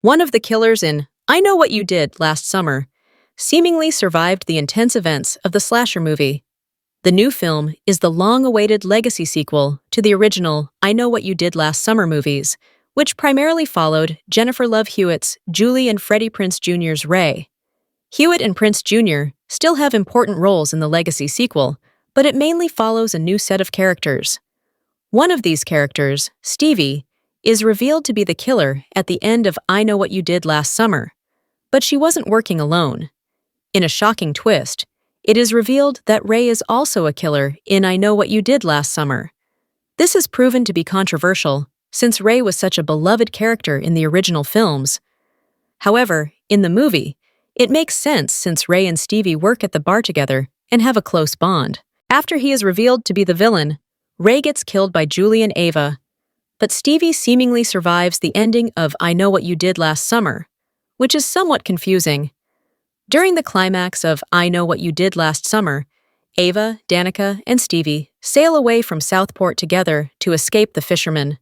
One of the killers in I Know What You Did Last Summer seemingly survived the intense events of the slasher movie. The new film is the long-awaited legacy sequel to the original I Know What You Did Last Summer movies, which primarily followed Jennifer Love Hewitt's Julie and Freddie Prinze Jr.'s Ray. Hewitt and Prinze Jr. still have important roles in the legacy sequel, but it mainly follows a new set of characters. One of these characters, Stevie, is revealed to be the killer at the end of I Know What You Did Last Summer. But she wasn't working alone. In a shocking twist, it is revealed that Ray is also a killer in I Know What You Did Last Summer. This has proven to be controversial, since Ray was such a beloved character in the original films. However, in the movie, it makes sense since Ray and Stevie work at the bar together and have a close bond. After he is revealed to be the villain, Ray gets killed by Julie and Ava, but Stevie seemingly survives the ending of I Know What You Did Last Summer, which is somewhat confusing. During the climax of I Know What You Did Last Summer, Ava, Danica, and Stevie sail away from Southport together to escape the fishermen.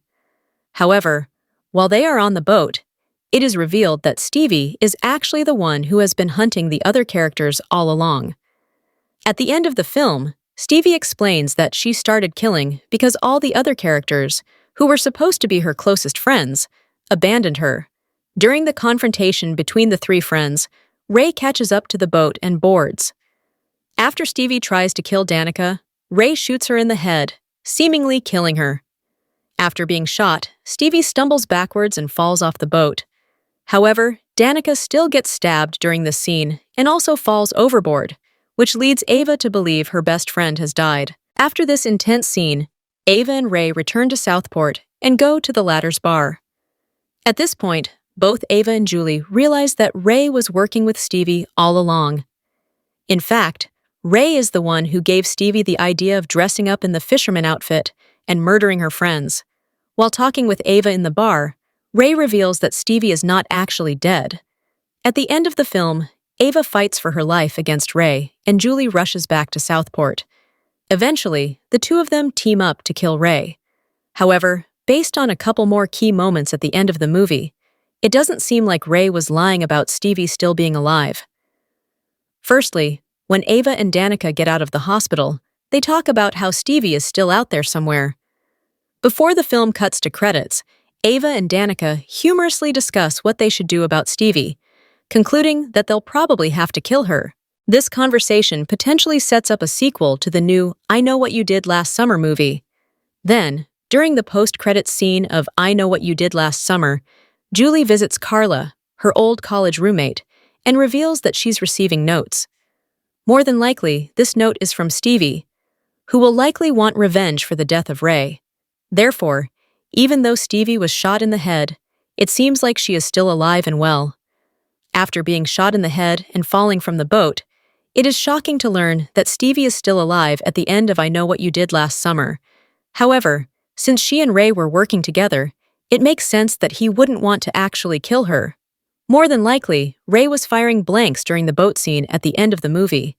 However, while they are on the boat, it is revealed that Stevie is actually the one who has been hunting the other characters all along. At the end of the film, Stevie explains that she started killing because all the other characters, who were supposed to be her closest friends, abandoned her. During the confrontation between the three friends, Ray catches up to the boat and boards. After Stevie tries to kill Danica, Ray shoots her in the head, seemingly killing her. After being shot, Stevie stumbles backwards and falls off the boat. However, Danica still gets stabbed during this scene and also falls overboard, which leads Ava to believe her best friend has died. After this intense scene, Ava and Ray return to Southport and go to the latter's bar. At this point, both Ava and Julie realize that Ray was working with Stevie all along. In fact, Ray is the one who gave Stevie the idea of dressing up in the fisherman outfit and murdering her friends. While talking with Ava in the bar, Ray reveals that Stevie is not actually dead. At the end of the film, Ava fights for her life against Ray, and Julie rushes back to Southport. Eventually, the two of them team up to kill Ray. However, based on a couple more key moments at the end of the movie, it doesn't seem like Ray was lying about Stevie still being alive. Firstly, when Ava and Danica get out of the hospital, they talk about how Stevie is still out there somewhere. Before the film cuts to credits, Ava and Danica humorously discuss what they should do about Stevie, concluding that they'll probably have to kill her. This conversation potentially sets up a sequel to the new I Know What You Did Last Summer movie. Then, during the post-credits scene of I Know What You Did Last Summer, Julie visits Carla, her old college roommate, and reveals that she's receiving notes. More than likely, this note is from Stevie, who will likely want revenge for the death of Ray. Therefore, even though Stevie was shot in the head, it seems like she is still alive and well. After being shot in the head and falling from the boat, it is shocking to learn that Stevie is still alive at the end of I Know What You Did Last Summer. However, since she and Ray were working together, it makes sense that he wouldn't want to actually kill her. More than likely, Ray was firing blanks during the boat scene at the end of the movie.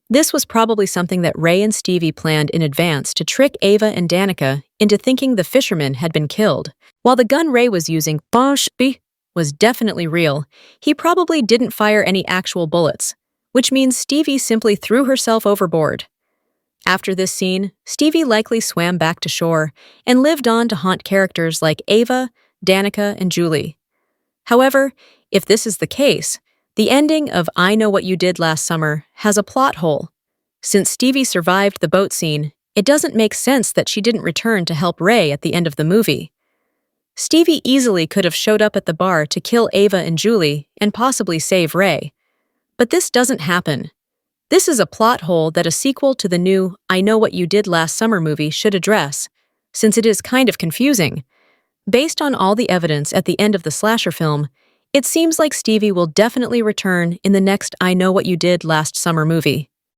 This was probably something that Ray and Stevie planned in advance to trick Ava and Danica into thinking the fisherman had been killed. While the gun Ray was using was definitely real, he probably didn't fire any actual bullets, which means Stevie simply threw herself overboard. After this scene, Stevie likely swam back to shore and lived on to haunt characters like Ava, Danica, and Julie. However, if this is the case, the ending of I Know What You Did Last Summer has a plot hole. Since Stevie survived the boat scene, it doesn't make sense that she didn't return to help Ray at the end of the movie. Stevie easily could have showed up at the bar to kill Ava and Julie and possibly save Ray. But this doesn't happen. This is a plot hole that a sequel to the new I Know What You Did Last Summer movie should address, since it is kind of confusing. Based on all the evidence at the end of the slasher film, it seems like Stevie will definitely return in the next I Know What You Did Last Summer movie.